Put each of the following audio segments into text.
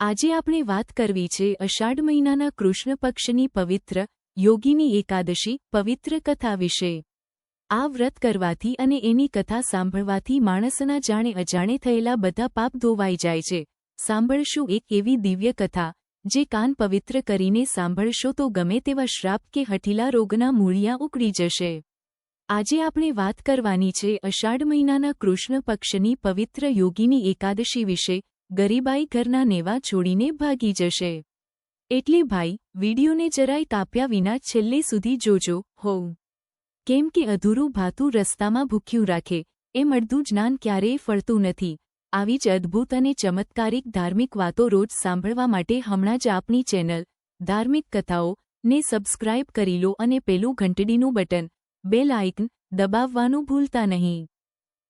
આજે આપણે વાત કરવી છે અષાઢ મહિનાના કૃષ્ણ પક્ષની પવિત્ર યોગીની એકાદશી પવિત્ર કથા વિશે। આ વ્રત કરવાથી અને એની કથા સાંભળવાથી માણસના જાણે અજાણે થયેલા બધા પાપ ધોવાઈ જાય છે। સાંભળશું એક એવી દિવ્ય કથા જે કાન પવિત્ર કરીને સાંભળશો તો ગમે તેવા શ્રાપ કે હઠીલા રોગના મૂળિયા ઉકળી જશે। આજે આપણે વાત કરવાની છે અષાઢ મહિનાના કૃષ્ણ પક્ષની પવિત્ર યોગીની એકાદશી વિશે। ગરીબાઈ ઘરના નેવા છોડીને ભાગી જશે। એટલે ભાઈ વિડીયોને જરાય કાપ્યા વિના છેલ્લે સુધી જોજો હોવ, કેમ કે અધૂરું ભાતું રસ્તામાં ભૂખ્યું રાખે એમ અડધું જ્ઞાન ક્યારેય ફળતું નથી। આવી જ અદ્ભુત અને ચમત્કારિક ધાર્મિક વાતો રોજ સાંભળવા માટે હમણાં જ આપણી ચેનલ ધાર્મિક કથાઓ ને સબસ્ક્રાઇબ કરી લો અને પેલું ઘંટડીનું બટન બેલ આઇકન દબાવવાનું ભૂલતા નહીં।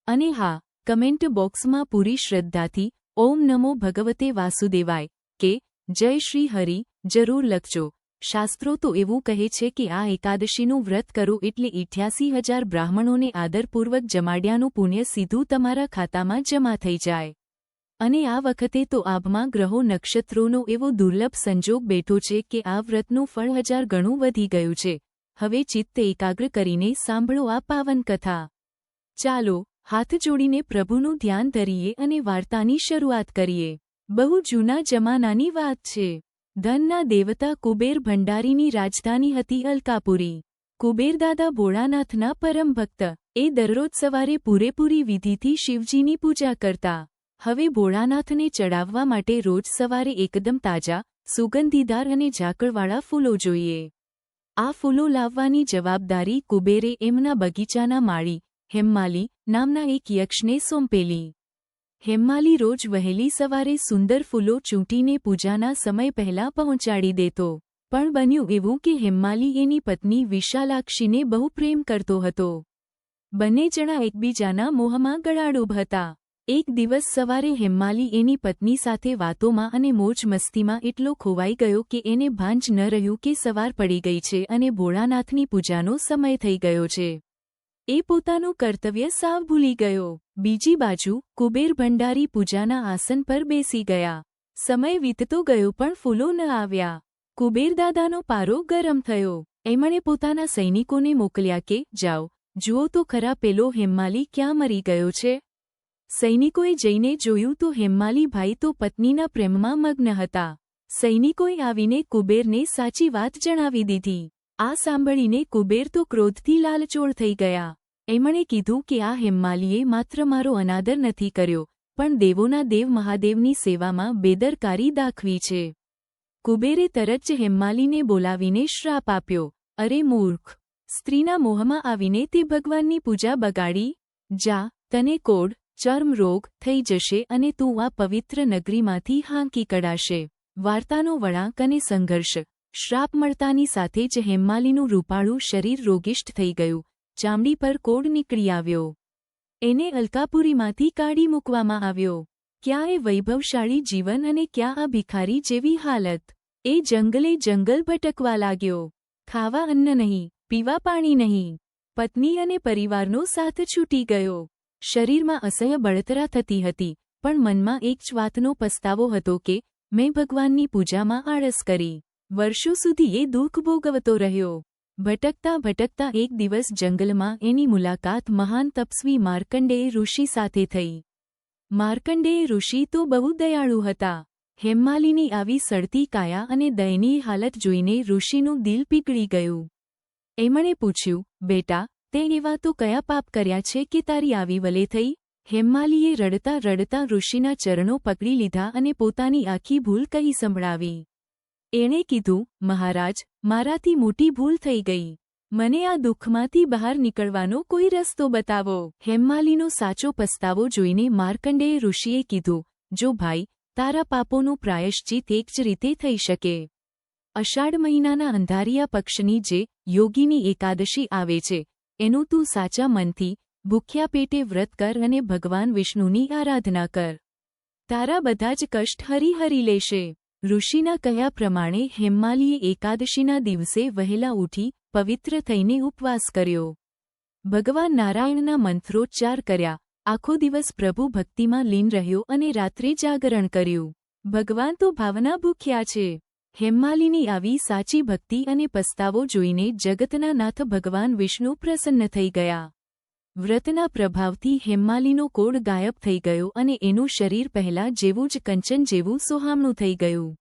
અને હા, કમેન્ટ બોક્સમાં પૂરી શ્રદ્ધાથી ઓમ નમો ભગવતે વાસુદેવાય કે જય શ્રી હરિ જરૂર લખજો। શાસ્ત્રો તો એવું કહે છે કે આ એકાદશીનું વ્રત કરો એટલે 88,000 બ્રાહ્મણોને આદરપૂર્વક જમાડ્યાનું પુણ્ય સીધું તમારા ખાતામાં જમા થઈ જાય। અને આ વખતે તો આભમાં ગ્રહો નક્ષત્રોનો એવો દુર્લભ સંજોગ બેઠો છે કે આ વ્રતનું ફળ 1000 ગણું વધી ગયું છે। હવે ચિત્ત એકાગ્ર કરીને સાંભળો આ પાવન કથા। ચાલો હાથ જોડીને પ્રભુનું ધ્યાન ધરીએ અને વાર્તાની શરૂઆત કરીએ। બહુ જૂના જમાનાની વાત છે। ધનના દેવતા કુબેર ભંડારીની રાજધાની હતી અલકાપુરી। કુબેરદાદા ભોળાનાથના પરમ ભક્ત। એ દરરોજ સવારે પૂરેપૂરી વિધિથી શિવજીની પૂજા કરતા। હવે ભોળાનાથને ચડાવવા માટે રોજ સવારે એકદમ તાજા સુગંધીદાર અને ઝાકળવાળા ફૂલો જોઈએ। આ ફૂલો લાવવાની જવાબદારી કુબેરે એમના બગીચાના માળી હેમ્માલી નામના એક યક્ષને સોંપેલી। હેમ્માલી રોજ વહેલી સવારે સુંદર ફૂલો ચૂંટીને પૂજાના સમય પહેલા પહોંચાડી દેતો। પણ બન્યું એવું કે હેમ્માલી એની પત્ની વિશાલાક્ષીને બહુ પ્રેમ કરતો હતો। બંને જણા એકબીજાના મોહમાં ગળાડૂબ હતા। એક દિવસ સવારે હેમ્માલી એની પત્ની સાથે વાતોમાં અને મોજ મસ્તીમાં એટલો ખોવાઈ ગયો કે એને ભાન જ ન રહ્યું કે સવાર પડી ગઈ છે અને ભોળાનાથની પૂજાનો સમય થઈ ગયો છે। એ પોતાનું કર્તવ્ય સાવ ભૂલી ગયો। બીજી બાજુ કુબેર ભંડારી પૂજાના આસન પર બેસી ગયા। સમય વીતતો ગયો પણ ફૂલો ન આવ્યા। કુબેરદાદાનો પારો ગરમ થયો। એમણે પોતાના સૈનિકોને મોકલ્યા કે જાઓ જુઓ તો ખરા પેલો હેમ્માલી ક્યાં મરી ગયો છે। સૈનિકોએ જઈને જોયું તો હેમ્માલી ભાઈ તો પત્નીના પ્રેમમાં મગ્ન હતા। સૈનિકોએ આવીને કુબેરને સાચી વાત જણાવી દીધી। આ સાંભળીને કુબેર તો ક્રોધથી લાલચોળ થઈ ગયા। એમણે કીધું કે આ હેમ્માલીએ માત્ર મારો અનાદર નથી કર્યો પણ દેવોના દેવ મહાદેવની સેવામાં બેદરકારી દાખવી છે। કુબેરે તરત જ હેમ્માલીને બોલાવીને શ્રાપ આપ્યો। અરે મૂર્ખ, સ્ત્રીના મોહમાં આવીને તે ભગવાનની પૂજા બગાડી। જા, તને કોઢ ચર્મ રોગ થઈ જશે અને તું આ પવિત્ર નગરીમાંથી હાંકી કઢાશે। વાર્તાનો વળાંક અને સંઘર્ષ। શ્રાપ મળતાની સાથે જ હેમ્માલીનું રૂપાળું શરીર રોગિષ્ઠ થઈ ગયું। ચામડી પર કોઢ નીકળી આવ્યો। એને અલકાપુરીમાંથી કાઢી મૂકવામાં આવ્યો। ક્યાં એ વૈભવશાળી જીવન અને ક્યાં આ ભિખારી જેવી હાલત। એ જંગલે જંગલ ભટકવા લાગ્યો। ખાવા અન્ન નહીં, પીવા પાણી નહીં। પત્ની અને પરિવારનો સાથ છૂટી ગયો। શરીરમાં અસહ્ય બળતરા થતી હતી પણ મનમાં એક જ વાતનો પસ્તાવો હતો કે મેં ભગવાનની પૂજામાં આળસ કરી। વર્ષો સુધી એ દુઃખ ભોગવતો રહ્યો। ભટકતા ભટકતા એક દિવસ જંગલમાં એની મુલાકાત મહાન તપસ્વી માર્કંડેય ઋષિ સાથે થઈ। માર્કંડેય ઋષિ તો બહુ દયાળુ હતા। હેમ્માલીની આવી સડતી કાયા અને દયનીય હાલત જોઈને ઋષિનું દિલ પીગળી ગયું। એમણે પૂછ્યું, બેટા તે એવા તો કયા પાપ કર્યા છે કે તારી આવી વલે થઈ? હેમ્માલીએ રડતા રડતા ઋષિના ચરણો પકડી લીધા અને પોતાની આખી ભૂલ કહી સંભળાવી। એણે કીધું, મહારાજ, મારાથી મોટી ભૂલ થઈ ગઈ। મને આ દુઃખમાંથી બહાર નીકળવાનો કોઈ રસ્તો બતાવો। હેમ્માલીનો સાચો પસ્તાવો જોઈને માર્કંડેય ઋષિએ કીધું, જો ભાઈ, તારા પાપોનું પ્રાયશ્ચિત એક જ રીતે થઈ શકે। અષાઢ મહિનાના અંધારિયા પક્ષની જે યોગીની એકાદશી આવે છે એનું તું સાચા મનથી ભૂખ્યા પેટે વ્રત કર અને ભગવાન વિષ્ણુની આરાધના કર। તારા બધા જ કષ્ટ હરી લેશે। ઋષિના કહ્યા પ્રમાણે હેમ્માલીએ એકાદશીના દિવસે વહેલા ઉઠી પવિત્ર થઈને ઉપવાસ કર્યો। ભગવાન નારાયણના મંત્રોચ્ચાર કર્યા। આખો દિવસ પ્રભુ ભક્તિમાં લીન રહ્યો અને રાત્રે જાગરણ કર્યું। ભગવાન તો ભાવના ભૂખ્યા છે. હેમ્માલીની આવી સાચી ભક્તિ અને પસ્તાવો જોઈને જગતના નાથ ભગવાન વિષ્ણુ પ્રસન્ન થઈ ગયા. વ્રતના પ્રભાવથી હેમ્માલીનો કોડ ગાયબ થઈ ગયો અને એનું શરીર પહેલા જેવું જ કંચન જેવું સોહામણું થઈ ગયું.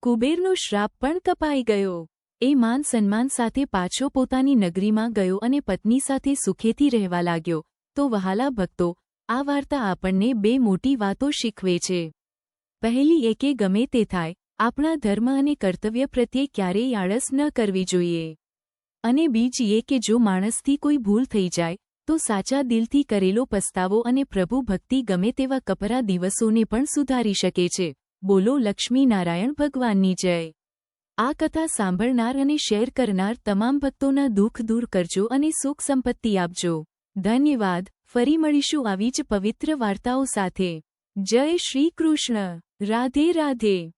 કુબેરનો શ્રાપ પણ કપાઈ ગયો. એ માન સન્માન સાથે પાછો પોતાની નગરીમાં ગયો અને પત્ની સાથે સુખેથી રહેવા લાગ્યો. તો વહાલા ભક્તો, આ વાર્તા આપણને બે મોટી વાતો શીખવે છે. પહેલી એ કે ગમે તે થાય, આપણા ધર્મ અને કર્તવ્ય પ્રત્યે ક્યારેય આળસ ન કરવી જોઈએ. અને બીજી એ કે જો માણસથી કોઈ ભૂલ થઈ જાય તો સાચા દિલથી કરેલો પસ્તાવો અને પ્રભુ ભક્તિ ગમે તેવા કપરા દિવસોને પણ સુધારી શકે છે. બોલો લક્ષ્મી નારાયણ ભગવાનની જય. આ કથા સાંભળનાર અને શેર કરનાર તમામ ભક્તોના દુઃખ દૂર કરજો અને સુખ સંપત્તિ આપજો. ધન્યવાદ. ફરી મળીશું આવી જ પવિત્ર વાર્તાઓ સાથે. જય શ્રી કૃષ્ણ. રાધે રાધે.